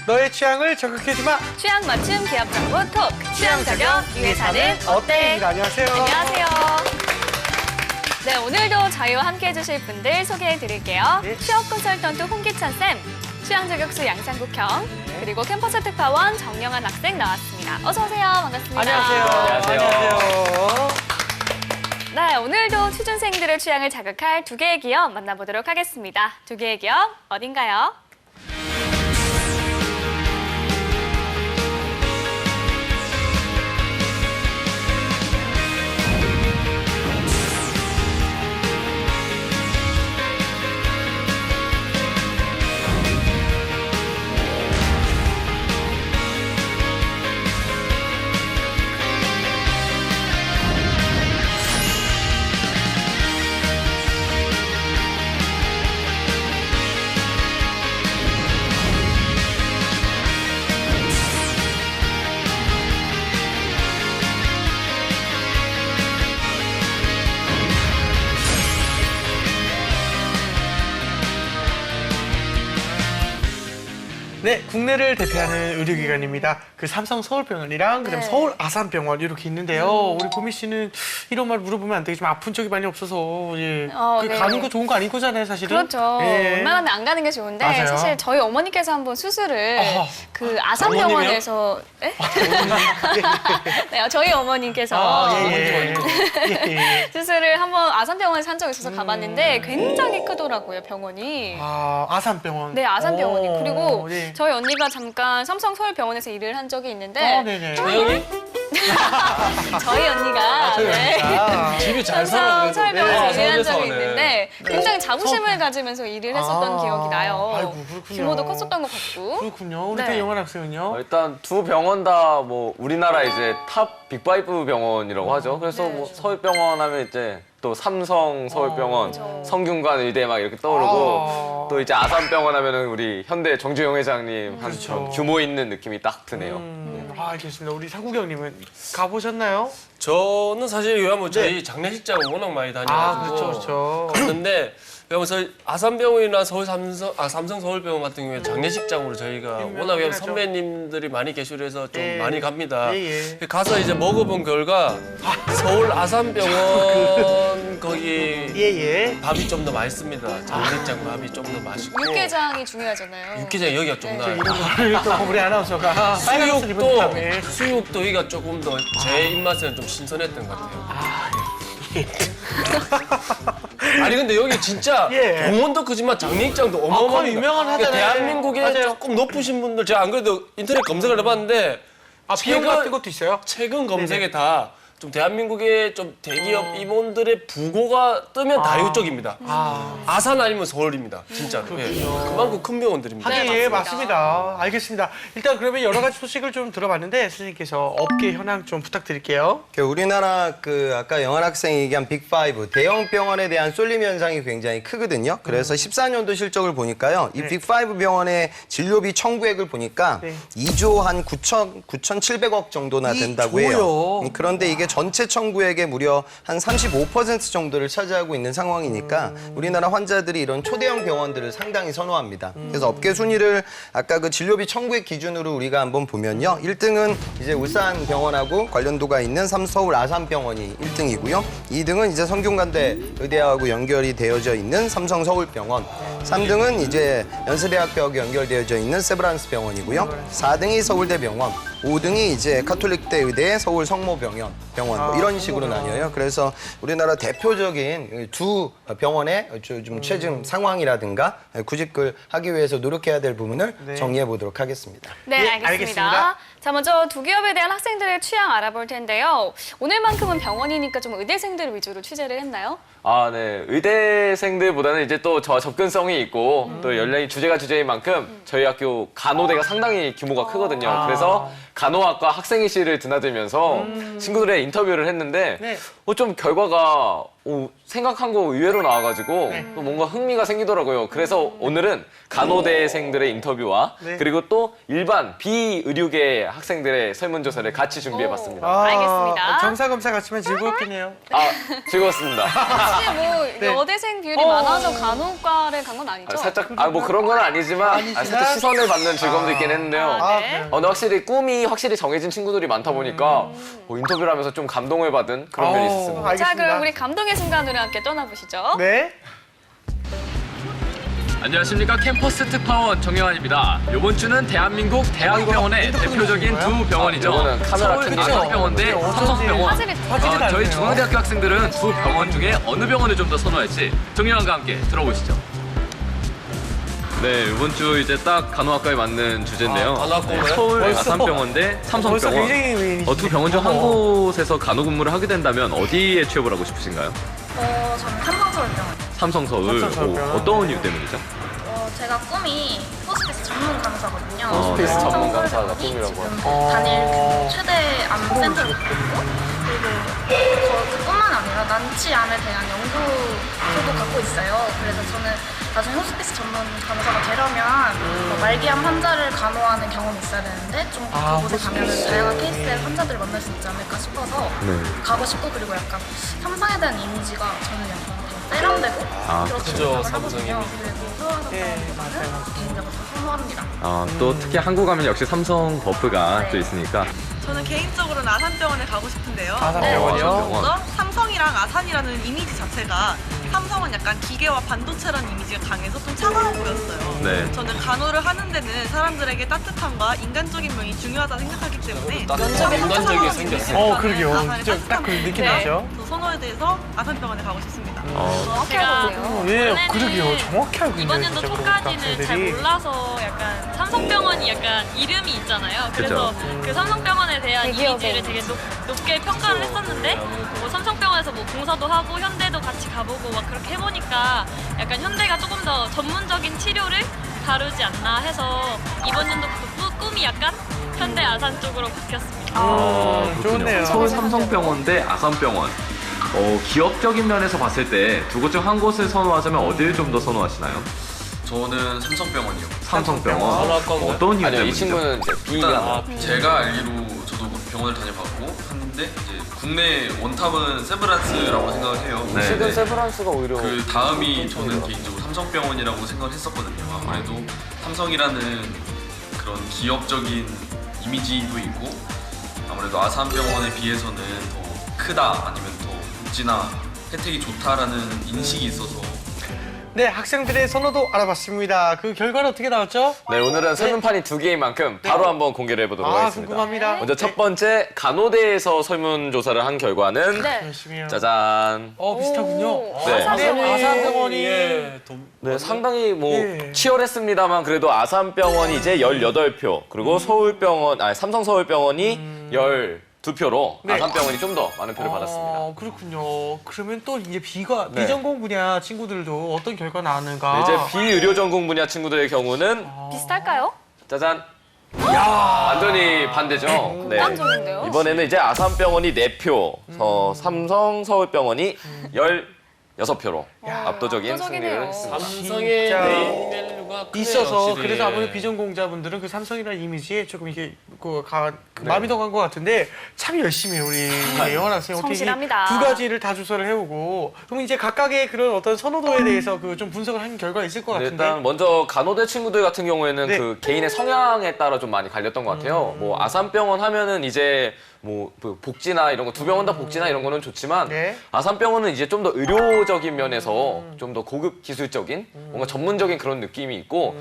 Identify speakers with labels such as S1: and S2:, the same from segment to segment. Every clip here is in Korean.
S1: 너의 취향을 저격해주마.
S2: 취향 맞춤 기업 정보 톡. 취향 저격 이 회사는 어때?
S1: 안녕하세요.
S2: 안녕하세요. 네, 오늘도 저희와 함께 해주실 분들 소개해드릴게요.
S1: 네.
S2: 취업 컨설턴트 홍기찬 쌤, 취향 저격수 양상국형, 그리고 캠퍼스 특파원 정영한 학생 나왔습니다. 어서 오세요. 반갑습니다.
S1: 안녕하세요.
S3: 안녕하세요.
S2: 네, 오늘도 취준생들의 취향을 자극할 두 개의 기업 만나보도록 하겠습니다. 두 개의 기업 어딘가요?
S1: 네, 국내를 대표하는 의료기관입니다. 그 삼성 서울병원이랑 그다음
S2: 네.
S1: 서울 아산병원 이렇게 있는데요. 우리 보미 씨는 이런 말 물어보면 안 되겠지만 아픈 적이 많이 없어서 예.
S2: 네.
S1: 가는 거 좋은 거 아닌 거잖아요, 사실은.
S2: 그렇죠.
S1: 예.
S2: 웬만하면 안 가는 게 좋은데
S1: 맞아요.
S2: 사실 저희 어머니께서 한번 수술을 그 아산병원에서 네? 네, 저희 어머님께서
S1: 예.
S2: 수술을 한번 아산병원에서 한 적이 있어서 가봤는데 굉장히 크더라고요, 병원이.
S1: 아, 아산병원.
S2: 네, 아산병원이.
S1: 오,
S2: 그리고
S1: 네.
S2: 저희 언니가 잠깐 삼성 서울병원에서 일을 한 적이 있는데
S1: 네네.
S3: 여기
S2: 저희 언니가
S1: 저희
S2: 네.
S1: 언니가.
S3: 집이 잘 살아.
S2: 삼성 서울병원에서
S1: 네,
S2: 일을 한 적이
S3: 서울에서
S2: 있는데 굉장히 자부심을 가지면서 일을 했었던 기억이 나요.
S1: 아이고, 그렇군요.
S2: 규모도 컸었던 것 같고.
S1: 그렇군요. 우리
S2: 네.
S1: 또 영환 학생은요?
S3: 일단 두 병원 다 뭐 우리나라 이제 탑 빅5 병원이라고 하죠. 그래서
S2: 네.
S3: 뭐 서울병원 하면 이제 또 삼성 서울병원,
S2: 그렇죠.
S3: 성균관 의대 막 이렇게 떠오르고
S1: 아.
S3: 또 이제 아산병원 하면은 우리 현대 정주영 회장님 한
S1: 그렇죠.
S3: 그런 규모 있는 느낌이 딱 드네요.
S1: 알겠습니다. 우리 사구경님은 가보셨나요?
S4: 저는 사실 왜냐면 저희
S1: 네.
S4: 장례식장을 워낙 많이
S1: 아,
S4: 다녀가지고
S1: 그렇죠.
S4: 갔는데 왜냐면 아산병원이나 삼성 서울병원 같은 경우에 장례식장으로 저희가 워낙 왜냐면
S1: 하죠.
S4: 선배님들이 많이 계시고 해서 좀
S1: 예.
S4: 많이 갑니다.
S1: 예.
S4: 가서 이제 먹어본 결과 서울 아산병원 거기
S1: 예.
S4: 밥이 좀 더 맛있습니다. 장례식장 밥이 좀 더 맛있고
S2: 육개장이 중요하잖아요.
S4: 육개장 여기가 좀
S2: 네.
S4: 나아요.
S1: 이거를 또 우리 아나운서가 빨간 옷을 입은 다음에
S4: 수육도 여기가 조금 더 제 입맛에는 좀 신선했던 것 같아요. 아니 근데 여기 진짜
S1: 예.
S4: 병원도 크지만 장례식장도 어마어마합니다.
S1: 거의 유명은 하잖아요.
S4: 대한민국에
S1: 맞아요.
S4: 조금 높으신 분들 제가 안 그래도 인터넷 검색을 해봤는데
S1: 비용 같은 것도 있어요?
S4: 최근 검색에 다 좀 대한민국의 좀 대기업 임원들의 부고가 뜨면 다 이쪽입니다. 아산 아니면 서울입니다. 진짜로. 예. 그만큼 큰 병원들입니다.
S1: 하긴
S2: 네,
S1: 예,
S2: 맞습니다.
S1: 맞습니다. 알겠습니다. 일단 그러면 여러 가지 소식을 좀 들어봤는데 선생님께서 업계 현황 좀 부탁드릴게요.
S5: 우리나라 아까 영환 학생이 얘기한 빅5 대형 병원에 대한 쏠림 현상이 굉장히 크거든요. 그래서 14년도 실적을 보니까요. 이
S1: 네.
S5: 빅5 병원의 진료비 청구액을 보니까
S1: 네.
S5: 2조 한 9,700억 정도나 된다고 해요.
S1: 2조요?
S5: 그런데 이게 전체 청구액의 무려 한 35% 정도를 차지하고 있는 상황이니까 우리나라 환자들이 이런 초대형 병원들을 상당히 선호합니다. 그래서 업계 순위를 아까 그 진료비 청구액 기준으로 우리가 한번 보면요. 1등은 이제 울산병원하고 관련도가 있는 서울 아산병원이 1등이고요. 2등은 이제 성균관대 의대하고 연결이 되어져 있는 삼성 서울병원. 3등은 이제 연세대학교하고 연결되어져 있는 세브란스 병원이고요. 4등이 서울대병원. 5등이 이제 카톨릭대 의대의 서울 성모병원 뭐 이런 식으로 나뉘어요. 그래서 우리나라 대표적인 두 병원의 좀 최근 상황이라든가 구직을 하기 위해서 노력해야 될 부분을 정리해 보도록 하겠습니다.
S2: 네,
S1: 예,
S2: 알겠습니다.
S1: 알겠습니다.
S2: 자, 먼저 두 기업에 대한 학생들의 취향 알아볼 텐데요. 오늘만큼은 병원이니까 좀 의대생들 위주로 취재를 했나요?
S3: 아, 네. 의대생들보다는 이제 또 저 접근성이 있고 또 연령이 주제인 만큼 저희 학교 간호대가 상당히 규모가 크거든요. 그래서 간호학과 학생회실을 드나들면서 친구들의 인터뷰를 했는데
S1: 네.
S3: 좀 결과가 생각한 거 의외로 나와가지고 또 뭔가 흥미가 생기더라고요. 그래서 오늘은 간호대생들의 인터뷰와
S1: 네.
S3: 그리고 또 일반 비의료계 학생들의 설문조사를 같이 준비해봤습니다.
S2: 알겠습니다.
S1: 점사 검사 같지만 즐거웠겠네요.
S3: 즐거웠습니다.
S2: 혹시 뭐
S1: 네.
S2: 여대생 비율이 많아서 간호과를 간 건 아니죠?
S3: 살짝 뭐 그런 건 아니지만 살짝 시선을 받는 즐거움도 있긴 했는데요.
S2: 네.
S1: 그래요?
S3: 근데 확실히 꿈이 확실히 정해진 친구들이 많다 보니까 인터뷰를 하면서 좀 감동을 받은 그런 면이 있었습니다.
S2: 자,
S1: 알겠습니다.
S2: 그럼 우리 감동의 순간으로 함께 떠나보시죠.
S1: 네.
S3: 안녕하십니까. 캠퍼스 특파원 정영환입니다. 이번 주는 대한민국 대학병원의 대표적인 두 병원이죠. 이거는 카메라 큰 아산병원 대 삼성병원.
S2: 화질이
S1: 화질이 다르네요.
S3: 저희 중앙대학교 학생들은 두 병원 중에 어느 병원을 좀 더 선호할지 정영환과 함께 들어보시죠. 네, 이번 주 이제 딱 간호학과에 맞는 주제인데요.
S4: 간호학과네?
S3: 서울
S1: 벌써?
S3: 아산병원 대
S1: 벌써
S3: 삼성병원.
S1: 굉장히 미인이시네요.
S3: 두 병원 중 한 곳에서 간호 근무를 하게 된다면 어디에 취업을 하고 싶으신가요?
S6: 저는 삼성서울병원.
S3: 삼성서울.
S1: 삼성서울병원.
S3: 어떤 이유 때문이죠?
S6: 제가 꿈이 호스피스 전문 간호사거든요.
S3: 호스피스
S6: 그래서
S3: 전문 간호사가
S6: 삼성서울병원이
S3: 꿈이라고
S6: 지금 단일 그 최대 암센터를 갖고 있고, 그리고 그뿐만 아니라 난치암에 대한 연구소도 갖고 있어요. 그래서 저는 나중에 호스피스 전문 간호사가 되려면 말기암 환자를 간호하는 경험이 있어야 되는데 좀 그곳에 가면 다양한 케이스의 환자들을 만날 수 있지 않을까 싶어서 가고 싶고, 그리고 약간 삼성에 대한 이미지가 저는 약간 세련되고 그렇게
S4: 그죠,
S6: 생각을
S4: 삼성
S6: 하거든요.
S4: 이미지.
S6: 그래서 서울아산병원을 개인적으로 더 선호합니다.
S3: 또 특히 한국 하면 역시 삼성 버프가
S6: 네.
S3: 또 있으니까.
S7: 저는 개인적으로는 아산병원에 가고 싶은데요.
S1: 아산병원이요?
S3: 아산병원.
S7: 삼성이랑 아산이라는 이미지 자체가 삼성은 약간 기계와 반도체라는 이미지가 강해서 좀 차가워 보였어요.
S3: 네.
S7: 저는 간호를 하는 데는 사람들에게 따뜻함과 인간적인 면이 중요하다 생각하기 때문에
S4: 인간적이게 생겼어요.
S1: 그러게요.
S7: 아산이
S1: 진짜 딱 그 느낌
S7: 네.
S1: 나죠?
S7: 그 선호에 대해서 아산병원에 가고 싶습니다.
S2: 정확히
S8: 제가
S2: 알고
S1: 예,
S8: 원래는
S1: 그러게요. 정확히 알고 있네요.
S8: 이번 연도
S1: 진짜
S8: 초까지는 잘
S1: 학생들이.
S8: 몰라서 약간 삼성병원이 약간 이름이 있잖아요. 그래서 그 삼성병원에 대한
S2: 대기업에
S8: 이미지를 되게 높게 평가를 했었는데 뭐 삼성병원에서 뭐 봉사도 하고 현대도 같이 가보고 막 그렇게 해보니까 약간 현대가 조금 더 전문적인 치료를 다루지 않나 해서 이번 연도 꿈이 약간 현대 아산 쪽으로 바뀌었습니다.
S1: 좋네요.
S3: 서울 삼성병원 대 아산병원. 기업적인 면에서 봤을 때 두 곳 중 한 곳을 선호하자면 어디를 좀 더 선호하시나요?
S9: 저는 삼성병원이요.
S3: 삼성병원.
S4: 간호학과인가요?
S3: 어떤 이유 아니요, 이 때문이죠? 친구는 이제
S9: 일단
S3: B가
S9: 제가 알기로 저도 병원을 다녀봤고 하는데 이제 국내 원탑은 세브란스라고 생각을 해요.
S3: 네. 실은 세브란스가 오히려
S9: 그 다음이 저는 개인적으로 삼성병원이라고 생각을 했었거든요. 아무래도 삼성이라는 그런 기업적인 이미지도 있고 아무래도 아산병원에 비해서는 더 크다 아니면 더 복지나 혜택이 좋다라는 인식이 있어서
S1: 네, 학생들의 선호도 알아봤습니다. 그 결과는 어떻게 나왔죠?
S3: 네, 오늘은 설문판이 두 개인 만큼 바로 한번 공개를 해보도록 하겠습니다.
S1: 궁금합니다.
S3: 먼저 첫 번째 간호대에서 설문조사를 한 결과는
S2: 네.
S1: 열심히 해요.
S3: 짜잔.
S1: 비슷하군요.
S2: 오,
S3: 네.
S1: 네, 아산병원이
S4: 예,
S3: 네, 상당히 뭐
S1: 예.
S3: 치열했습니다만 그래도 아산병원이 이제 18표, 그리고 삼성서울병원이 12표로
S1: 네.
S3: 아산병원이 좀 더 많은 표를 받았습니다.
S1: 그렇군요. 그러면 또 이제
S3: 네.
S1: 비전공 분야 친구들도 어떤 결과 나왔는가?
S3: 네, 이제 비의료 전공 분야 친구들의 경우는
S2: 비슷할까요?
S3: 짜잔. 완전히 반대죠. 네.
S2: 극단적인데요?
S3: 이번에는 이제 아산병원이 4표, 삼성 서울병원이 16표로 압도적인
S2: 압도적이네요.
S3: 승리를 했습니다.
S4: 삼성의
S1: 진짜
S4: 네임 밸류가 크네요,
S1: 있어서
S4: 확실히.
S1: 그래서 아무래도 비전공자분들은 그 삼성이라는 이미지에 조금 이게 마음이 더 간 것 같은데 참 열심히 해요 우리 영원 학생 어떻게 이
S2: 성실합니다.
S1: 두 가지를 다 조사를 해오고 그럼 이제 각각의 그런 어떤 선호도에 대해서 그 좀 분석을 한 결과가 있을 것
S3: 네,
S1: 같은데
S3: 일단 먼저 간호대 친구들 같은 경우에는
S1: 네.
S3: 그 개인의 성향에 따라 좀 많이 갈렸던 것 같아요. 뭐 아산병원 하면은 이제 뭐그 복지나 이런 거 두 병원 다 복지나 이런 거는 좋지만
S1: 네.
S3: 아산병원은 이제 좀 더 의료적인 면에서 좀 더 고급 기술적인 뭔가 전문적인 그런 느낌이 있고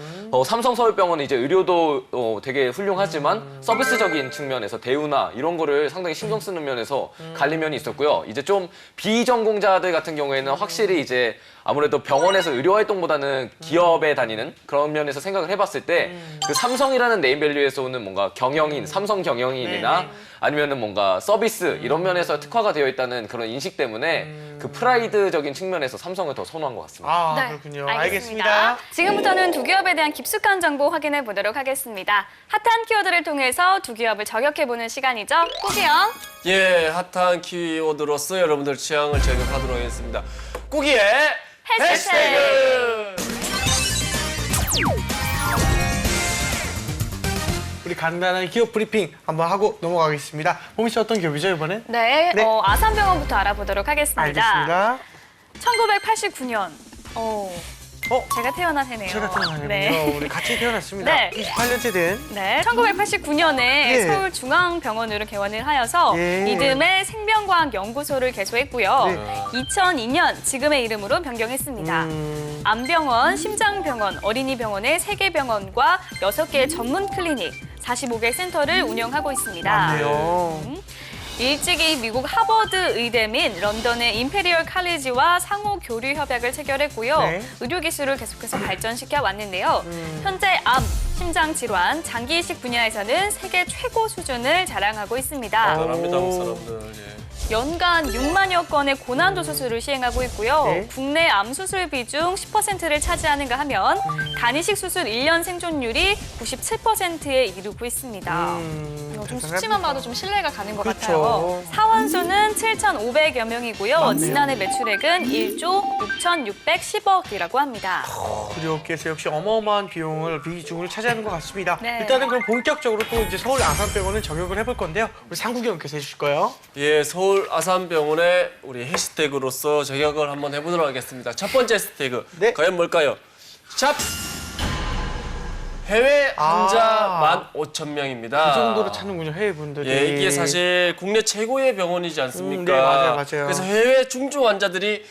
S3: 삼성서울병원은 이제 의료도 되게 훌륭하지만 서비스적인 측면에서 대우나 이런 거를 상당히 신경 쓰는 면에서 갈린 면이 있었고요. 이제 좀 비전공자들 같은 경우에는 확실히 이제 아무래도 병원에서 의료 활동보다는 기업에 다니는 그런 면에서 생각을 해봤을 때 그 삼성이라는 네임밸류에서 오는 뭔가 경영인, 삼성 경영인이나 아니면은 뭔가 서비스 이런 면에서 특화가 되어 있다는 그런 인식 때문에 그 프라이드적인 측면에서 삼성을 더 선호한 것 같습니다.
S1: 아,
S2: 네,
S1: 그렇군요.
S2: 알겠습니다.
S1: 알겠습니다.
S2: 지금부터는 두 기업에 대한 깊숙한 정보 확인해 보도록 하겠습니다. 핫한 키워드를 통해서 두 기업을 저격해보는 시간이죠. 꾸기영.
S4: 예, 핫한 키워드로서 여러분들 취향을 저격하도록 하겠습니다. 꾸기의 해시태그!
S1: 우리 간단한 기업 브리핑 한번 하고 넘어가겠습니다. 보미 씨 어떤 기업이죠, 이번엔?
S2: 네,
S1: 네.
S2: 아산병원부터 알아보도록 하겠습니다.
S1: 알겠습니다.
S2: 1989년. 제가 태어난 해네요.
S1: 제가 태어나네요.
S2: 네.
S1: 우리 같이 태어났습니다.
S2: 네.
S1: 28년째 된.
S2: 네, 1989년에
S1: 예.
S2: 서울중앙병원으로 개원을 하여서
S1: 예.
S2: 이듬해 생명과학연구소를 개소했고요.
S1: 네.
S2: 2002년 지금의 이름으로 변경했습니다. 암병원, 심장병원, 어린이병원의 3개 병원과 6개의 전문 클리닉, 45개 센터를 운영하고 있습니다.
S1: 맞네요.
S2: 일찍이 미국 하버드 의대 및 런던의 임페리얼 칼리지와 상호 교류 협약을 체결했고요.
S1: 네.
S2: 의료 기술을 계속해서 발전시켜 왔는데요. 현재 암, 심장 질환, 장기 이식 분야에서는 세계 최고 수준을 자랑하고 있습니다.
S4: 대단합니다, 그 사람들. 예.
S2: 연간 6만여 건의 고난도 수술을 시행하고 있고요.
S1: 네.
S2: 국내 암 수술 비중 10%를 차지하는가 하면 간이식 수술 1년 생존율이 97%에 이르고 있습니다. 좀 수치만 봐도 좀 신뢰가 가는 것
S1: 그렇죠.
S2: 같아요. 사원수는 7,500여 명이고요. 지난해 매출액은 1조 6,610억이라고 합니다.
S1: 의료업계에서 역시 어마어마한 비중을 차지하는 것 같습니다.
S2: 네.
S1: 일단은 그럼 본격적으로 또 이제 서울 아산병원을 저격을 해볼 건데요. 우리 상국영께서 해주실 거예요.
S4: 예, 서울 아산병원의 우리 해시태그로서 저격을 한번 해보도록 하겠습니다. 첫 번째 해시태그,
S1: 네.
S4: 과연 뭘까요? 샵! 해외 환자 15,000명입니다.
S1: 그 정도로 찾는군요, 해외 분들이.
S4: 예, 이게 사실 국내 최고의 병원이지 않습니까?
S1: 네, 맞아요.
S4: 그래서 해외 중증 환자들이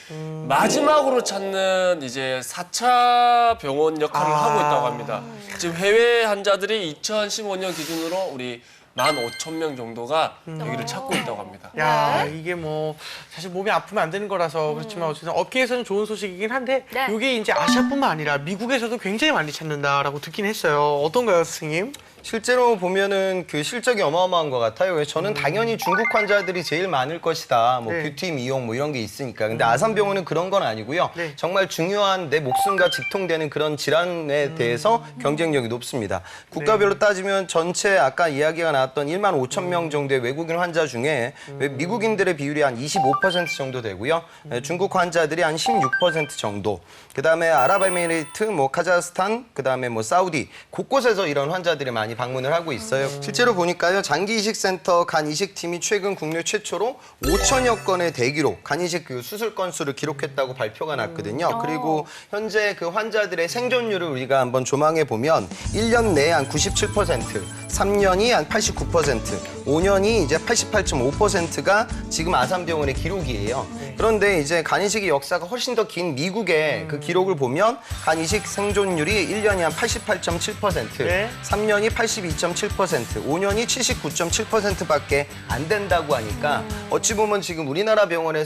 S4: 마지막으로 찾는 이제 4차 병원 역할을 하고 있다고 합니다. 지금 해외 환자들이 2015년 기준으로 우리 15,000명 정도가 여기를 찾고 있다고 합니다.
S1: 야, 이게 뭐 사실 몸이 아프면 안 되는 거라서 그렇지만 어쨌든 업계에서는 좋은 소식이긴 한데
S2: 네.
S1: 이게 이제 아시아뿐만 아니라 미국에서도 굉장히 많이 찾는다라고 듣긴 했어요. 어떤가요, 선생님?
S5: 실제로 보면은 그 실적이 어마어마한 것 같아요. 그래서 저는 당연히 중국 환자들이 제일 많을 것이다. 뭐
S1: 네.
S5: 뷰티, 미용 뭐 이런 게 있으니까. 근데 아산병원은 그런 건 아니고요.
S1: 네.
S5: 정말 중요한 내 목숨과 직통되는 그런 질환에 대해서 경쟁력이 높습니다. 국가별로 따지면 전체 아까 이야기가 나왔던 1만 5천 명 정도의 외국인 환자 중에 미국인들의 비율이 한 25% 정도 되고요. 중국 환자들이 한 16% 정도. 그다음에 아랍에미레이트, 뭐 카자흐스탄, 그다음에 뭐 사우디 곳곳에서 이런 환자들이 많이 방문을 하고 있어요. 실제로 보니까요, 장기이식센터 간이식팀이 최근 국내 최초로 5천여 건의 대기록, 간이식 그 수술 건수를 기록했다고 발표가 났거든요. 그리고 현재 그 환자들의 생존율을 우리가 한번 조망해 보면 1년 내에 한 97%, 3년이 한 89%, 5년이 이제 88.5%가 지금 아산병원의 기록이에요. 그런데 이제 간이식의 역사가 훨씬 더 긴 미국의 그 기록을 보면 간이식 생존율이 1년이 한 88.7%,
S1: 네.
S5: 3년이 82.7%, 5년이 79.7%밖에 안 된다고 하니까 어찌 보면 지금 우리나라 병원의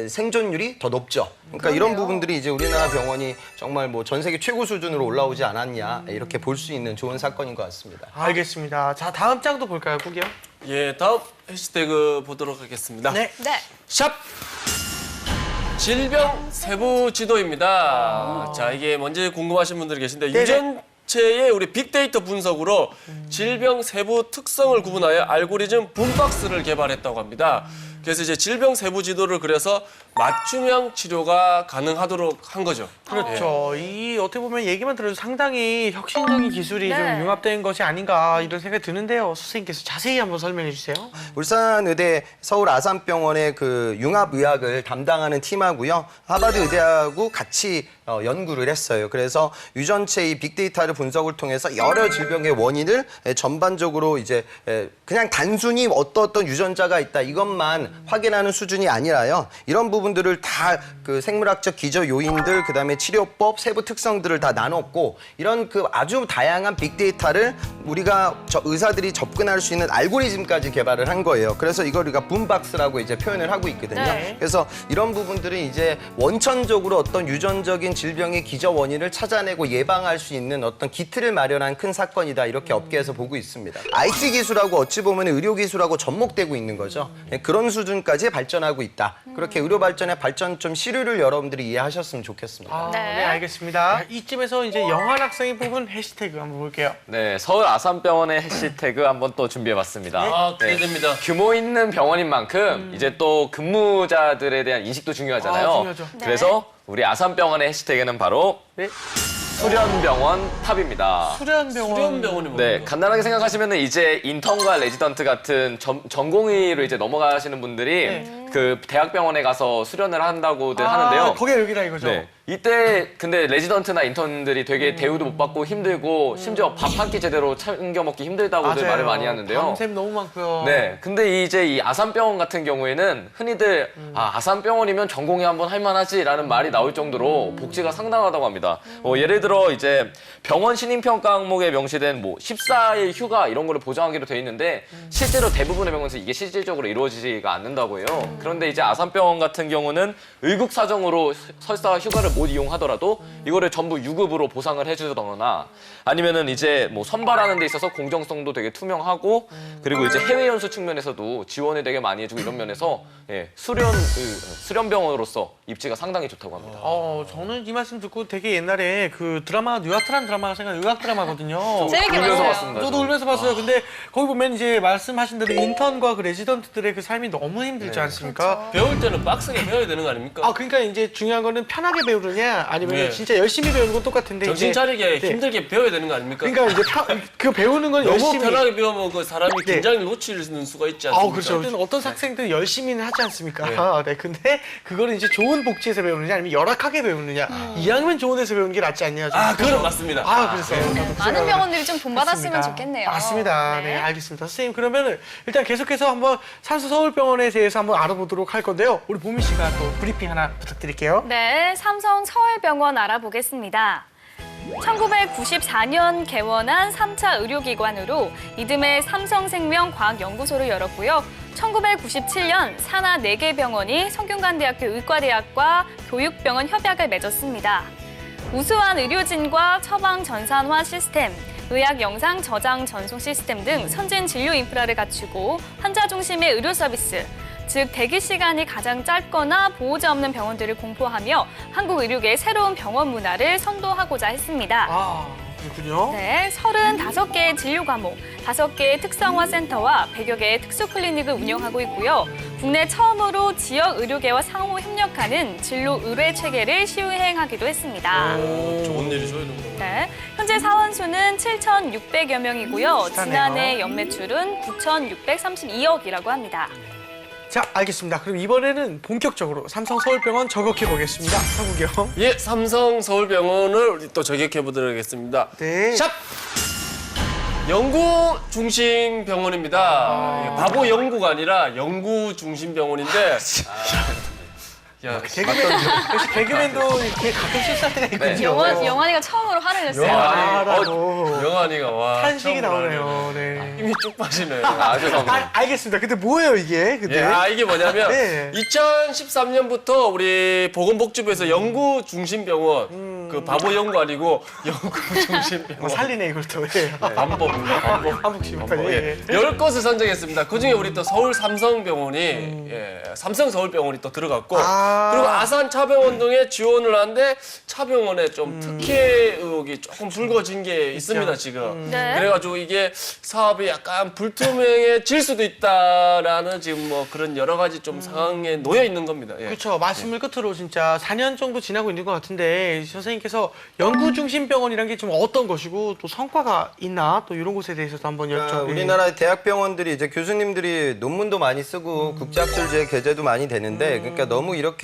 S5: 생존율이 더 높죠. 그러니까 이런 부분들이 이제 우리나라 병원이 정말 뭐 전 세계 최고 수준으로 올라오지 않았냐 이렇게 볼 수 있는 좋은 사건인 것 같습니다.
S1: 알겠습니다. 자, 다음 장도 볼까요, 국이요?
S4: 예, 다음 해시태그 보도록 하겠습니다.
S1: 네.
S2: 네.
S4: 샵! 질병 세부 지도입니다. 자, 이게 뭔지 궁금하신 분들이 계신데
S1: 네네.
S4: 유전체의 우리 빅데이터 분석으로 질병 세부 특성을 구분하여 알고리즘 붐박스를 개발했다고 합니다. 그래서 이제 질병 세부 지도를 그려서 맞춤형 치료가 가능하도록 한 거죠.
S1: 그렇죠. 이 어떻게 보면 얘기만 들어도 상당히 혁신적인 기술이
S2: 네.
S1: 좀 융합된 것이 아닌가 이런 생각이 드는데요. 선생님께서 자세히 한번 설명해 주세요.
S5: 울산의대 서울 아산병원의 그 융합의학을 담당하는 팀하고요. 하버드 의대하고 같이 연구를 했어요. 그래서 유전체의 빅데이터를 분석을 통해서 여러 질병의 원인을 전반적으로 이제 그냥 단순히 어떤 유전자가 있다 이것만 확인하는 수준이 아니라요. 이런 부분들을 다 그 생물학적 기저 요인들, 그다음에 치료법, 세부 특성들을 다 나눴고 이런 그 아주 다양한 빅데이터를 우리가 의사들이 접근할 수 있는 알고리즘까지 개발을 한 거예요. 그래서 이걸 우리가 붐박스라고 이제 표현을 하고 있거든요.
S2: 네.
S5: 그래서 이런 부분들은 이제 원천적으로 어떤 유전적인 질병의 기저 원인을 찾아내고 예방할 수 있는 어떤 기틀을 마련한 큰 사건이다 이렇게 업계에서 보고 있습니다. IT 기술하고 어찌 보면 의료 기술하고 접목되고 있는 거죠. 그런 수준까지 발전하고 있다. 그렇게 의료 발전의 발전점 시류를 여러분들이 이해하셨으면 좋겠습니다.
S1: 아,
S2: 네.
S1: 네, 알겠습니다. 이쯤에서 이제 영환 학생이 뽑은 해시태그 한번 볼게요.
S3: 네, 서울 아산병원의 해시태그 한번 또 준비해봤습니다.
S4: 아, 기대됩니다.
S3: 규모 있는 병원인 만큼 이제 또 근무자들에 대한 인식도 중요하잖아요.
S1: 아, 중요하죠.
S3: 그래서 우리 아산병원의 해시태그는 바로
S1: 네.
S3: 수련병원 탑입니다.
S1: 수련병원.
S4: 수련병원이 뭡니까?
S3: 네, 간단하게 생각하시면 이제 인턴과 레지던트 같은 전공의로 이제 넘어가시는 분들이 그 대학병원에 가서 수련을 한다고들 하는데요.
S1: 거기가 여기다 이거죠.
S3: 네. 이때 근데 레지던트나 인턴들이 되게 대우도 못 받고 힘들고 심지어 밥 한 끼 제대로 챙겨 먹기 힘들다고들
S1: 맞아요.
S3: 말을 많이 하는데요.
S1: 밤샘 너무 많고요.
S3: 네. 근데 이제 이 아산병원 같은 경우에는 흔히들 아산병원이면 전공의 한번 할만하지라는 말이 나올 정도로 복지가 상당하다고 합니다. 예를 들어 이제 병원 신임평가 항목에 명시된 뭐 14일 휴가 이런 거를 보장하기로 돼 있는데 실제로 대부분의 병원에서 이게 실질적으로 이루어지지가 않는다고 해요. 그런데 이제 아산병원 같은 경우는 의국 사정으로 설사 휴가를 못 이용하더라도 이거를 전부 유급으로 보상을 해주거나 아니면은 이제 뭐 선발하는 데 있어서 공정성도 되게 투명하고 그리고 이제 해외 연수 측면에서도 지원을 되게 많이 해주고 이런 면에서 수련병원으로서 입지가 상당히 좋다고 합니다.
S1: 저는 이 말씀 듣고 되게 옛날에 그 드라마 뉴아트라는 드라마가 생각나요. 의학 드라마거든요.
S2: 재밌게
S3: 울면서
S2: 봤어요.
S3: 봤습니다.
S1: 저도 울면서 봤어요. 근데 거기 보면 이제 말씀하신 대로 인턴과 그 레지던트들의 그 삶이 너무 힘들지 않습니까?
S4: 배울 때는 빡세게 배워야 되는 거 아닙니까?
S1: 아, 그러니까 이제 중요한 거는 편하게 배우느냐 아니면
S4: 네.
S1: 진짜 열심히 배우는 건 똑같은데
S4: 정신
S1: 이제
S4: 차리게
S1: 네.
S4: 힘들게 배워야 되는 거 아닙니까?
S1: 그러니까 이제 그 배우는 건
S4: 너무
S1: 열심히
S4: 편하게 배우면 그 사람이
S1: 네.
S4: 긴장을 놓치는 수가 있지 않습니까?
S1: 그렇죠. 어떤 학생들은 열심히는 하지 않습니까? 네. 근데 그거는 이제 좋은 복지에서 배우느냐 아니면 열악하게 배우느냐. 이왕이면 좋은 데서 배우는 게 낫지 않냐. 좀
S4: 그건 맞습니다.
S1: 그래서
S2: 많은 병원들이 좀 본받았으면
S1: 맞습니다.
S2: 좋겠네요.
S1: 맞습니다. 네, 알겠습니다. 선생님, 그러면 일단 계속해서 한번 삼성서울병원에 대해서 한번 알아보도록 할 건데요. 우리 보미 씨가 또 브리핑 하나 부탁드릴게요.
S2: 네, 삼성 서울병원 알아보겠습니다. 1994년 개원한 3차 의료기관으로 이듬해 삼성생명과학연구소를 열었고요. 1997년 산하 4개 병원이 성균관대학교 의과대학과 교육병원 협약을 맺었습니다. 우수한 의료진과 처방 전산화 시스템, 의학 영상 저장 전송 시스템 등 선진 진료 인프라를 갖추고 환자 중심의 의료 서비스, 즉 대기 시간이 가장 짧거나 보호자 없는 병원들을 공포하며 한국 의료계의 새로운 병원 문화를 선도하고자 했습니다.
S1: 그렇군요.
S2: 네, 35개의 진료 과목, 5개의 특성화 센터와 100여 개의 특수 클리닉을 운영하고 있고요. 국내 처음으로 지역 의료계와 상호 협력하는 진로 의뢰 체계를 시행하기도 했습니다.
S4: 좋은 일이죠, 이런 거.
S2: 네, 현재 사원 수는 7,600여 명이고요.
S1: 비슷하네요.
S2: 지난해 연매출은 9,632억이라고 합니다.
S1: 자, 알겠습니다. 그럼 이번에는 본격적으로 삼성서울병원 저격해 보겠습니다. 서구경.
S4: 예, 삼성 서울병원을 우리 또 저격해 보도록 하겠습니다.
S1: 네.
S4: 샵! 연구 중심 병원입니다. 예, 바보 연구가 아니라 연구 중심 병원인데. 야,
S1: 역시 개그맨도 이렇게 가끔 실수할 때가 있군요.
S2: 영환이가 처음으로 화를 냈어요.
S1: 영화라고.
S4: 영환이가 와.
S1: 탄식이
S4: 처음으로
S1: 나오네요. 네.
S4: 힘이 쭉 빠지네.
S3: 죄송합니다.
S1: 알겠습니다. 근데 뭐예요, 이게? 근데.
S4: 예, 이게 뭐냐면
S1: 네.
S4: 2013년부터 우리 보건복지부에서 연구 중심 병원 그 바보 연구 아니고 연구 중심 병원
S1: 살리네, 이걸 또. 예.
S4: 반복입니다.
S1: 한복씨부터.
S4: 예. 10곳을 선정했습니다. 그중에 우리 또 서울 삼성병원이 예, 삼성 서울병원이 또 들어갔고 그리고 아산 차병원 등에 지원을 하는데 차병원에 좀 특혜 의혹이 조금 불거진 게 있습니다, 지금.
S2: 네.
S4: 그래가지고 이게 사업이 약간 불투명해질 수도 있다라는 지금 뭐 그런 여러 가지 좀 상황에 놓여 있는 겁니다. 예.
S1: 그렇죠. 말씀을 끝으로 진짜 4년 정도 지나고 있는 것 같은데 선생님께서 연구중심병원이란 게 좀 어떤 것이고 또 성과가 있나 또 이런 곳에 대해서도 한번
S5: 그러니까
S1: 여쭤.
S5: 우리나라 대학병원들이 이제 교수님들이 논문도 많이 쓰고 국제학술지에 게재도 많이 되는데 그러니까 너무 이렇게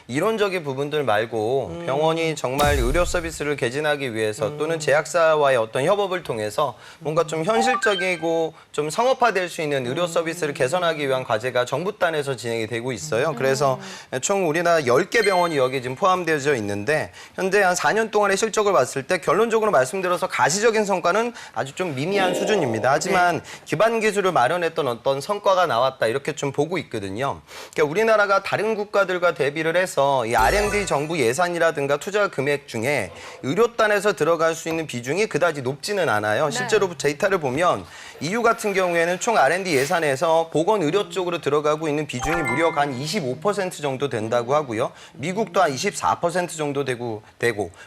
S5: 이론적인 부분들 말고 병원이 정말 의료 서비스를 개진하기 위해서 또는 제약사와의 어떤 협업을 통해서 뭔가 좀 현실적이고 좀 상업화될 수 있는 의료 서비스를 개선하기 위한 과제가 정부 단에서 진행이 되고 있어요. 그래서 총 우리나라 10개 병원이 여기 지금 포함되어 있는데 현재 한 4년 동안의 실적을 봤을 때 결론적으로 말씀드려서 가시적인 성과는 아주 좀 미미한 수준입니다. 하지만 기반 기술을 마련했던 어떤 성과가 나왔다 이렇게 좀 보고 있거든요. 그러니까 우리나라가 다른 국가들과 대비를 해서 이 R&D 정부 예산이라든가 투자 금액 중에 의료단에서 들어갈 수 있는 비중이 그다지 높지는 않아요. 실제로 데이터를 보면 EU 같은 경우에는 총 R&D 예산에서 보건 의료 쪽으로 들어가고 있는 비중이 무려 한 25% 정도 된다고 하고요. 미국도 한 24% 정도 되고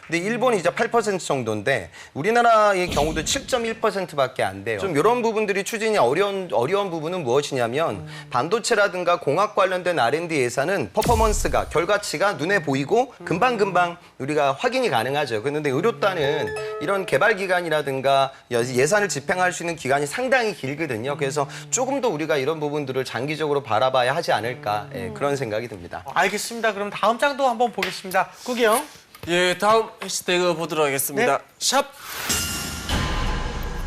S5: 근데 일본이 이제 8% 정도인데 우리나라의 경우도 7.1%밖에 안 돼요. 좀 이런 부분들이 추진이 어려운 부분은 무엇이냐면 반도체라든가 공학 관련된 R&D 예산은 퍼포먼스가 결과치가 눈에 보이고 금방금방 우리가 확인이 가능하죠. 그런데 의료단은 이런 개발 기간이라든가 예산을 집행할 수 있는 기간이 상당히 길거든요. 그래서 조금 더 우리가 이런 부분들을 장기적으로 바라봐야 하지 않을까 그런 생각이 듭니다.
S1: 알겠습니다. 그럼 다음 장도 한번 보겠습니다. 구기 형.
S4: 예, 다음 해시태그 보도록 하겠습니다.
S1: 네.
S4: 샵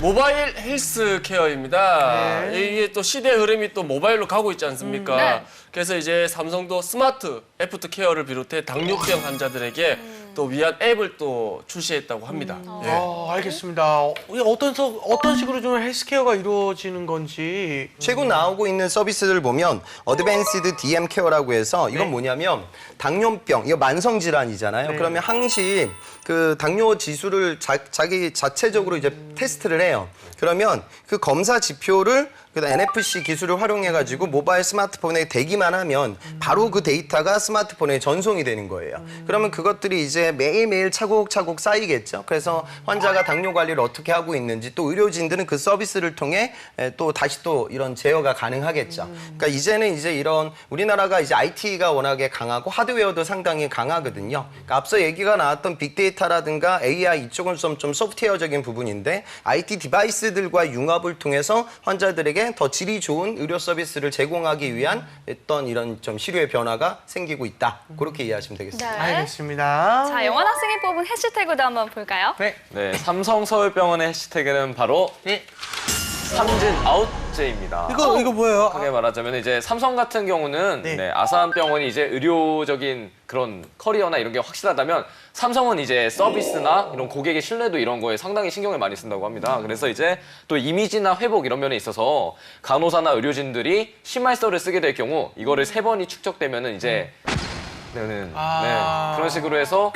S4: 모바일 헬스 케어입니다. 이게 또 시대 흐름이 또 모바일로 가고 있지 않습니까?
S2: 네.
S4: 그래서 이제 삼성도 스마트 애프터 케어를 비롯해 당뇨병 환자들에게 또 위한 앱을 또 출시했다고 합니다. 예.
S1: 알겠습니다. 이게 어떤 식으로 좀 헬스케어가 이루어지는 건지.
S5: 최근 나오고 있는 서비스를 보면 어드밴스드 DM 케어라고 해서 이건 뭐냐면 당뇨병, 이거 만성 질환이잖아요. 그러면 항시 그 당뇨 지수를 자기 자체적으로 이제 테스트를 해요. 그러면 그 검사 지표를 NFC 기술을 활용해가지고 모바일 스마트폰에 대기만 하면 바로 그 데이터가 스마트폰에 전송이 되는 거예요. 그러면 그것들이 이제 매일매일 차곡차곡 쌓이겠죠. 그래서 환자가 당뇨 관리를 어떻게 하고 있는지 또 의료진들은 그 서비스를 통해 또 다시 또 이런 제어가 가능하겠죠. 그러니까 이제는 이제 이런 우리나라가 이제 IT가 워낙에 강하고 하드웨어도 상당히 강하거든요. 그러니까 앞서 얘기가 나왔던 빅데이터라든가 AI 이쪽은 좀 소프트웨어적인 부분인데 IT 디바이스들과 융합을 통해서 환자들에게 더 질이 좋은 의료 서비스를 제공하기 위한 어떤 이런 좀 시류의 변화가 생기고 있다. 그렇게 이해하시면 되겠습니다.
S1: 알겠습니다.
S2: 자, 영원 학생이 뽑은 해시태그도 한번 볼까요?
S1: 네.
S3: 네, 삼성서울병원의 해시태그는 바로
S1: 네.
S3: 삼진 아웃제입니다.
S1: 이거 뭐예요?
S3: 크게 말하자면 이제 삼성 같은 경우는
S1: 네.
S3: 아산병원이 이제 의료적인 그런 커리어나 이런 게 확실하다면 삼성은 이제 서비스나 이런 고객의 신뢰도 이런 거에 상당히 신경을 많이 쓴다고 합니다. 그래서 이제 또 이미지나 회복 이런 면에 있어서 간호사나 의료진들이 심할서를 쓰게 될 경우 이거를 3번이 축적되면은 이제 그런 식으로 해서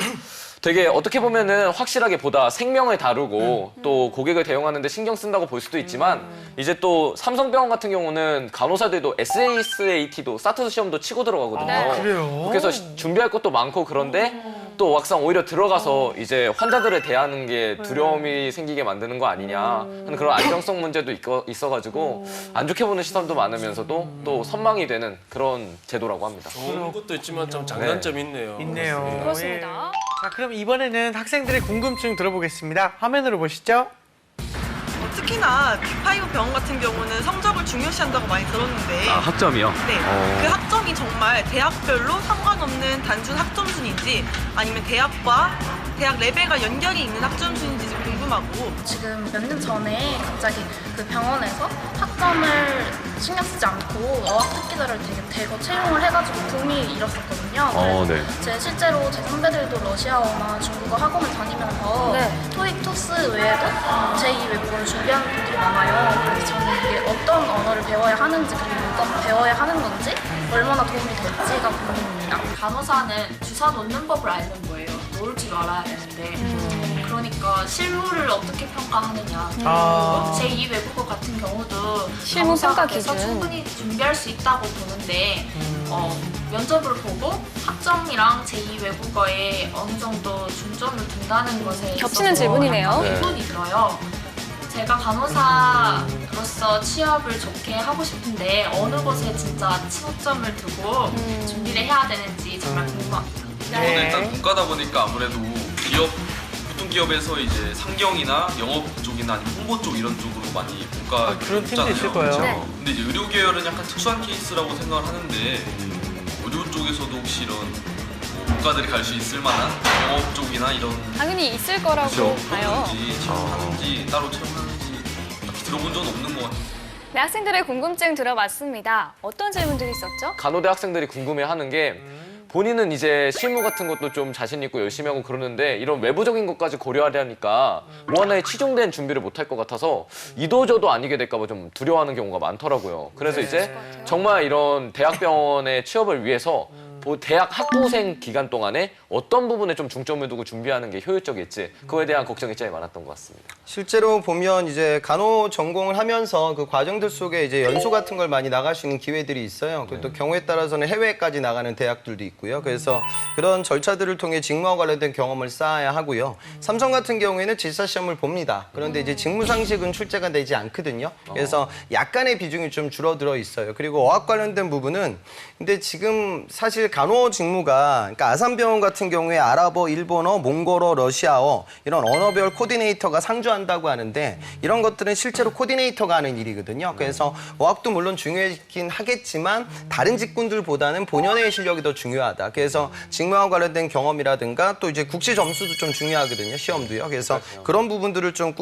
S3: 되게 어떻게 보면은 확실하게 보다 생명을 다루고 또 고객을 대응하는데 신경 쓴다고 볼 수도 있지만 이제 또 삼성병원 같은 경우는 간호사들도 SAT도 사트 시험도 치고 들어가거든요.
S1: 그래요?
S3: 그래서 준비할 것도 많고 그런데 또 막상 오히려 들어가서 이제 환자들을 대하는 게 두려움이 생기게 만드는 거 아니냐 하는 그런 안정성 문제도 있어가지고 안 좋게 보는 시선도 많으면서도 또 선망이 되는 그런 제도라고 합니다.
S4: 좋은 것도 있지만 좀 장단점이 있네요.
S1: 있네요.
S2: 그렇습니다.
S1: 자, 그럼 이번에는 학생들의 궁금증 들어보겠습니다. 화면으로 보시죠.
S7: 특히나 빅5 병원 같은 경우는 성적을 중요시한다고 많이 들었는데
S3: 학점이요?
S7: 네, 그 학점이 정말 대학별로 상관없는 단순 학점 순인지 아니면 대학과 대학 레벨과 연결이 있는 학점 순인지 좀 궁금하고
S6: 지금 몇 년 전에 갑자기 그 병원에서 학점을 신경 쓰지 않고 어학특기자를 되게 대거 채용을 해가지고 붐이 일었었거든요. 그래서 실제로 제 선배들도 러시아어나 중국어 학원을 다니면서 토익, 토스 외에도 제2 외국어를 준비하는 분들이 많아요. 그래서 저는 이게 어떤 언어를 배워야 하는지 그리고 어떤 배워야 하는 건지 얼마나 도움이 될지가 고민입니다.
S10: 간호사는 주사 놓는 법을 알는 거예요. 놓을 줄 알아야 되는데. 그러니까 실무를 어떻게 평가하느냐. 제2 외국어 같은 경우도
S2: 실무 평가
S10: 간호사께서
S2: 기준.
S10: 충분히 준비할 수 있다고 보는데 면접을 보고 학점이랑 제2 외국어에 어느 정도 중점을 둔다는 것에
S2: 겹치는
S10: 있어서
S2: 질문이네요.
S10: 약간 의문이 들어요. 제가 간호사로서 취업을 좋게 하고 싶은데 어느 것에 진짜 초점을 두고 준비를 해야 되는지 정말 궁금합니다.
S9: 저는 일단 문과다 보니까 아무래도 보통 기업에서 이제 상경이나 영업 쪽이나 아니면 홍보 쪽 이런 쪽으로 많이 문과
S1: 그런 팀도 있을 거예요.
S9: 그렇죠? 근데 이제 의료 계열은 약간 특수한 케이스라고 생각을 하는데 의료 쪽에서도 혹시 이런 문과들이 갈 수 있을 만한 영업 쪽이나 이런
S2: 당연히 있을 거라고 봐요.
S9: 채용하는지 따로 채용하는지 딱히 들어본 적은 없는 것 같아요.
S2: 네, 학생들의 궁금증 들어봤습니다. 어떤 질문들이 있었죠?
S3: 간호대 학생들이 궁금해하는 게 본인은 이제 실무 같은 것도 좀 자신 있고 열심히 하고 그러는데 이런 외부적인 것까지 고려하려니까 뭐 하나의 치중된 준비를 못할 것 같아서 이도저도 아니게 될까 봐 좀 두려워하는 경우가 많더라고요. 그래서 이제 정말 이런 대학병원의 취업을 위해서 대학 학부생 기간 동안에 어떤 부분에 좀 중점을 두고 준비하는 게 효율적일지 그거에 대한 걱정이 제일 많았던 것 같습니다.
S5: 실제로 보면 이제 간호 전공을 하면서 그 과정들 속에 이제 연수 같은 걸 많이 나갈 수 있는 기회들이 있어요. 그리고 또 경우에 따라서는 해외까지 나가는 대학들도 있고요. 그래서 그런 절차들을 통해 직무와 관련된 경험을 쌓아야 하고요. 삼성 같은 경우에는 질사 시험을 봅니다. 그런데 이제 직무상식은 출제가 되지 않거든요. 그래서 약간의 비중이 좀 줄어들어 있어요. 그리고 어학 관련된 부분은 근데 지금 사실 간호 직무가 그러니까 아산병원 같은 경우에 아랍어, 일본어, 몽골어, 러시아어 이런 언어별 코디네이터가 상주한다고 하는데 이런 것들은 실제로 코디네이터가 하는 일이거든요. 그래서 어학도 물론 중요하긴 하겠지만 다른 직군들보다는 본연의 실력이 더 중요하다. 그래서 직무와 관련된 경험이라든가 또 이제 국시 점수도 좀 중요하거든요. 시험도요. 그래서 그런 부분들을 좀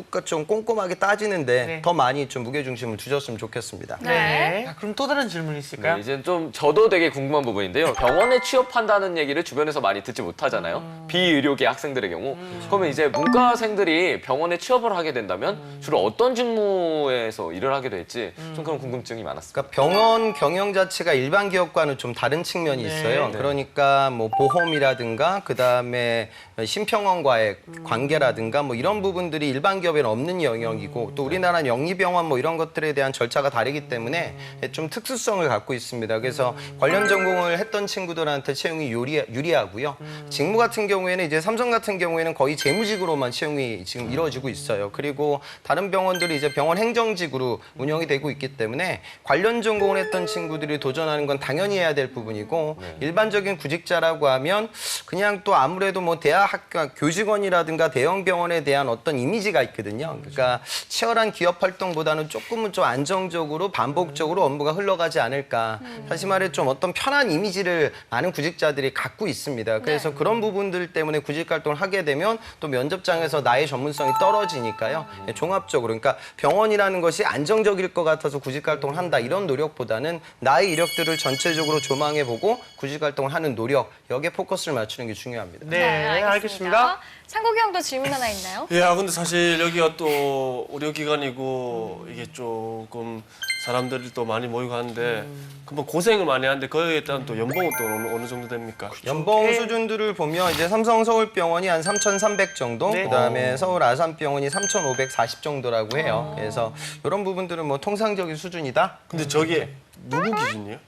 S5: 꼼꼼하게 따지는데 더 많이 좀 무게중심을 두셨으면 좋겠습니다.
S1: 네. 자, 그럼 또 다른 질문이 있을까요?
S3: 네, 이제 좀 저도 되게 궁금한 부분인데요. 병원에 취업한다는 얘기를 주변에서 많이 듣지 못하잖아요. 비의료계 학생들의 경우. 그러면 이제 문과생들이 병원에 취업을 하게 된다면 주로 어떤 직무에서 일을 하게 될지 좀 그런 궁금증이 많았습니다.
S5: 그러니까 병원 경영 자체가 일반 기업과는 좀 다른 측면이 있어요.
S3: 네.
S5: 그러니까 뭐 보험이라든가 그다음에 심평원과의 관계라든가 뭐 이런 부분들이 일반 기업에는 없는 영역이고 또 우리나라는 영리병원 뭐 이런 것들에 대한 절차가 다르기 때문에 좀 특수성을 갖고 있습니다. 그래서 관련 전공을 했던 친구들한테 채용이 유리하고요. 직무 같은 경우에는 이제 삼성 같은 경우에는 거의 재무직으로만 채용이 지금 이루어지고 있어요. 그리고 다른 병원들이 이제 병원 행정직으로 운영이 되고 있기 때문에 관련 전공을 했던 친구들이 도전하는 건 당연히 해야 될 부분이고 일반적인 구직자라고 하면 그냥 또 아무래도 뭐 대학 교직원이라든가 대형 병원에 대한 어떤 이미지가 있거든요. 그러니까 치열한 기업 활동보다는 조금은 좀 안정적으로 반복적으로 업무가 흘러가지 않을까. 다시 말해 좀 어떤 편한 이미지를 많은 구직자들이 갖고 있습니다. 그래서 그런 부분들 때문에 구직 활동을 하게 되면 또 면접장에서 나의 전문성이 떨어지니까요. 종합적으로 그러니까 병원이라는 것이 안정적일 것 같아서 구직 활동을 한다 이런 노력보다는 나의 이력들을 전체적으로 조망해보고 구직 활동을 하는 노력 여기에 포커스를 맞추는 게 중요합니다.
S1: 네, 알겠습니다.
S2: 창국이 형도 질문 하나 있나요?
S4: 야, 근데 사실 여기가 또 의료기관이고 이게 조금 사람들이 또 많이 모이고 하는데 그뭐 고생을 많이 하는데 거기에 따른 또 연봉은 또 어느 정도 됩니까?
S5: 연봉 수준들을 보면 이제 삼성 서울병원이 한 3,300 정도, 그다음에 서울 아산병원이 3,540 정도라고 해요. 그래서 이런 부분들은 뭐 통상적인 수준이다.
S4: 근데 저게 누구 기준이에요?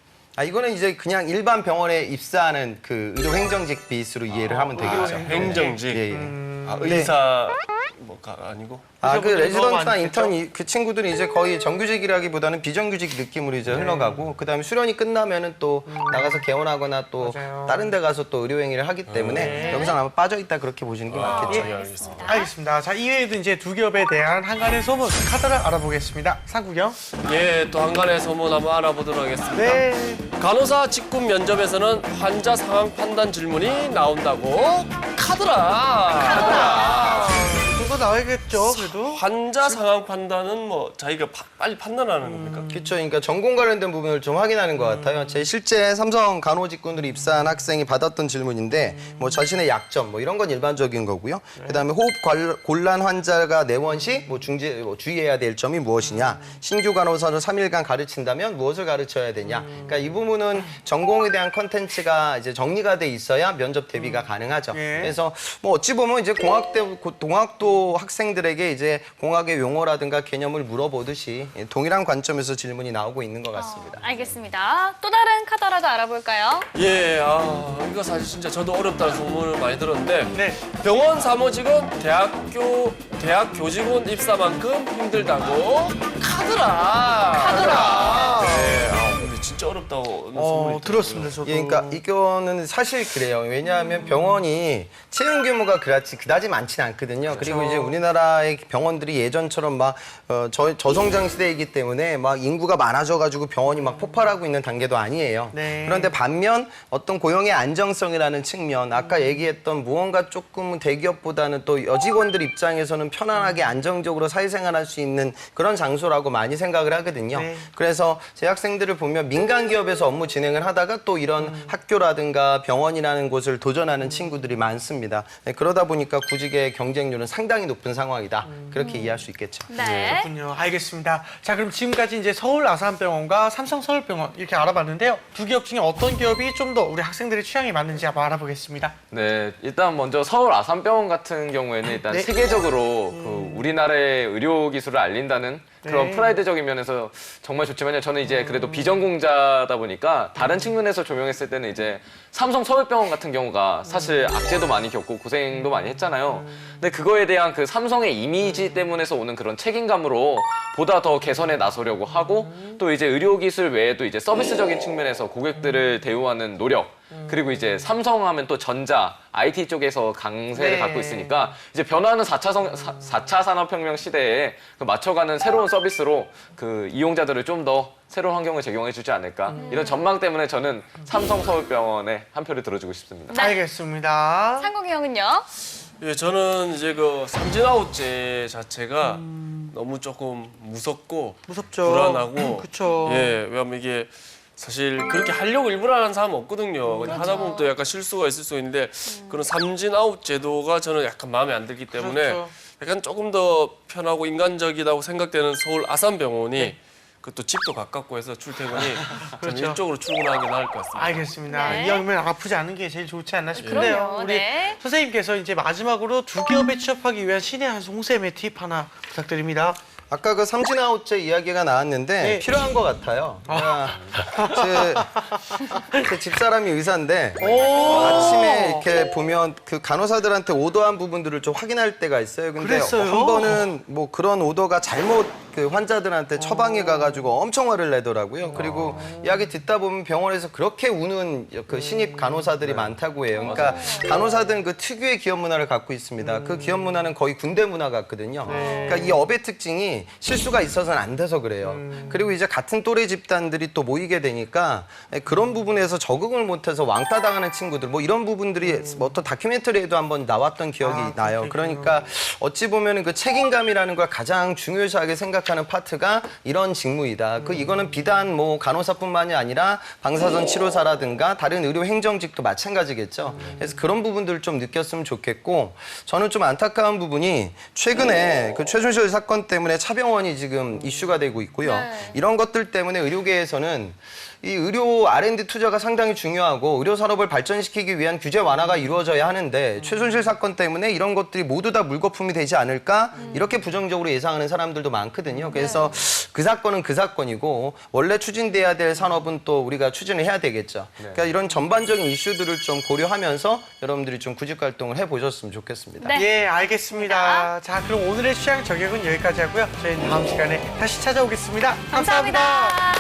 S5: 이거는 이제 그냥 일반 병원에 입사하는 그 의료 행정직 비수로 이해를 하면 되겠죠.
S4: 행정직.
S5: 예, 예.
S4: 의사 뭐가 아니고?
S5: 그 레지던트나 인턴 그 친구들이 이제 거의 정규직이라기보다는 비정규직 느낌으로 이제 흘러가고 그다음에 수련이 끝나면은 또 나가서 개원하거나 또 다른 데 가서 또 의료 행위를 하기 때문에 여기서 아마 빠져 있다 그렇게 보시는 게 맞겠죠.
S4: 예, 알겠습니다.
S1: 알겠습니다. 자, 이외에도 이제 두 기업에 대한 한간의 소문 카드를 알아보겠습니다. 상국형.
S4: 예, 또 한간의 소문 한번 알아보도록 하겠습니다.
S1: 네.
S4: 간호사 직군 면접에서는 환자 상황 판단 질문이 나온다고 카드라.
S1: 그거 나와야겠죠, 그래도.
S4: 환자 상황 판단은 뭐 자기가 빨리 판단하는 겁니까?
S5: 그렇죠. 그러니까 전공 관련된 부분을 좀 확인하는 것 같아요. 제 실제 삼성 간호직군으로 입사한 학생이 받았던 질문인데 뭐 자신의 약점 뭐 이런 건 일반적인 거고요. 그다음에 호흡 곤란 환자가 내원 시 뭐 주의해야 될 점이 무엇이냐. 신규 간호사를 3일간 가르친다면 무엇을 가르쳐야 되냐. 그러니까 이 부분은 전공에 대한 컨텐츠가 이제 정리가 돼 있어야 면접 대비가 가능하죠. 그래서 뭐 어찌 보면 이제 공학도 학생들에게 이제 공학의 용어라든가 개념을 물어보듯이 동일한 관점에서 질문이 나오고 있는 것 같습니다.
S2: 알겠습니다. 또 다른 카드라도 알아볼까요?
S4: 예, 이거 사실 진짜 저도 어렵다는 소문을 많이 들었는데
S1: 네.
S4: 병원 사무직은 대학 교직원 입사만큼 힘들다고 카드라. 네, 근데 진짜 어렵다고 소문이
S1: 들었습니다, 저도.
S5: 예, 그러니까 이거는 사실 그래요. 왜냐하면 병원이 채용 규모가 그다지 많지는 않거든요. 그리고 이제 우리나라의 병원들이 예전처럼 막 저성장 시대이기 때문에 막 인구가 많아져가지고 병원이 막 폭발하고 있는 단계도 아니에요.
S1: 네.
S5: 그런데 반면 어떤 고용의 안정성이라는 측면, 아까 얘기했던 무언가 조금 대기업보다는 또 여직원들 입장에서는 편안하게 안정적으로 사회생활할 수 있는 그런 장소라고 많이 생각을 하거든요.
S1: 네.
S5: 그래서 제 학생들을 보면 민간 민간 기업에서 업무 진행을 하다가 또 이런 학교라든가 병원이라는 곳을 도전하는 친구들이 많습니다. 네, 그러다 보니까 구직의 경쟁률은 상당히 높은 상황이다. 그렇게 이해할 수 있겠죠.
S2: 네.
S1: 그렇군요. 알겠습니다. 자, 그럼 지금까지 이제 서울 아산병원과 삼성 서울병원 이렇게 알아봤는데요. 두 기업 중에 어떤 기업이 좀 더 우리 학생들의 취향에 맞는지 한번 알아보겠습니다.
S3: 네, 일단 먼저 서울 아산병원 같은 경우에는 일단
S1: 네.
S3: 세계적으로 그 우리나라의 의료 기술을 알린다는 그런
S1: 네.
S3: 프라이드적인 면에서 정말 좋지만요. 저는 이제 그래도 비전공자다 보니까 다른 측면에서 조명했을 때는 이제 삼성 서울병원 같은 경우가 사실 악재도 많이 겪고 고생도 많이 했잖아요. 근데 그거에 대한 그 삼성의 이미지 때문에서 오는 그런 책임감으로 보다 더 개선에 나서려고 하고 또 이제 의료기술 외에도 이제 서비스적인 측면에서 고객들을 대우하는 노력 그리고 이제 삼성하면 또 전자, IT 쪽에서 강세를
S1: 네.
S3: 갖고 있으니까 이제 변화하는 4차 산업혁명 시대에 그 맞춰가는 새로운 서비스로 그 이용자들을 좀 더 새로운 환경을 제공해 주지 않을까 이런 전망 때문에 저는 삼성 서울병원에 한 표를 들어주고 싶습니다.
S1: 알겠습니다.
S2: 상국이 형은요?
S4: 예, 저는 이제 그 삼진아웃제 자체가 너무 조금 무섭고
S1: 무섭죠.
S4: 불안하고
S1: 그쵸.
S4: 예, 왜냐면 이게 사실 그렇게 하려고 일부러 하는 사람은 없거든요. 그냥 하다 보면 또 약간 실수가 있을 수 있는데 그런 삼진아웃 제도가 저는 약간 마음에 안 들기 때문에
S1: 그렇죠.
S4: 약간 조금 더 편하고 인간적이라고 생각되는 서울 아산병원이 그것도 집도 가깝고 해서 출퇴근이 저는
S1: 그렇죠.
S4: 이쪽으로 출근하는 게 나을 것 같습니다.
S1: 알겠습니다.
S2: 네.
S1: 이왕이면 아프지 않은 게 제일 좋지 않나 싶은데요.
S2: 그럼요.
S1: 우리
S2: 네.
S1: 선생님께서 이제 마지막으로 두 기업에 취업하기 위한 신의 한 송쌤의 팁 하나 부탁드립니다.
S5: 아까 그 삼진아웃제 이야기가 나왔는데
S1: 네.
S5: 필요한 것 같아요. 제 집사람이 의사인데 아침에 이렇게 보면 그 간호사들한테 오더한 부분들을 좀 확인할 때가 있어요. 근데
S1: 그랬어요?
S5: 한 번은 뭐 그런 오더가 잘못 그 환자들한테 처방해 가가지고 엄청 화를 내더라고요. 그리고 이야기 듣다 보면 병원에서 그렇게 우는 그 신입 간호사들이 많다고 해요. 그러니까 간호사들은 그 특유의 기업 문화를 갖고 있습니다. 그 기업 문화는 거의 군대 문화 같거든요. 그러니까 이 업의 특징이 실수가 있어서는 안 돼서 그래요. 그리고 이제 같은 또래 집단들이 또 모이게 되니까 그런 부분에서 적응을 못해서 왕따 당하는 친구들 뭐 이런 부분들이 뭐 어떤 다큐멘터리에도 한번 나왔던 기억이 나요. 그러니까 어찌 보면 그 책임감이라는 걸 가장 중요시하게 생각하는 파트가 이런 직무이다. 이거는 비단 뭐 간호사뿐만이 아니라 방사선 치료사라든가 다른 의료 행정직도 마찬가지겠죠. 그래서 그런 부분들을 좀 느꼈으면 좋겠고 저는 좀 안타까운 부분이 최근에 그 최순실 사건 때문에 차병원이 지금 이슈가 되고 있고요.
S2: 네.
S5: 이런 것들 때문에 의료계에서는 이 의료 R&D 투자가 상당히 중요하고 의료 산업을 발전시키기 위한 규제 완화가 이루어져야 하는데 최순실 사건 때문에 이런 것들이 모두 다 물거품이 되지 않을까 이렇게 부정적으로 예상하는 사람들도 많거든요. 그래서 그 사건은 그 사건이고 원래 추진돼야 될 산업은 또 우리가 추진을 해야 되겠죠. 그러니까 이런 전반적인 이슈들을 좀 고려하면서 여러분들이 좀 구직 활동을 해보셨으면 좋겠습니다.
S2: 네.
S1: 예, 알겠습니다. 자, 그럼 오늘의 취향 저격은 여기까지 하고요. 저희는 다음 시간에 다시 찾아오겠습니다.
S2: 감사합니다.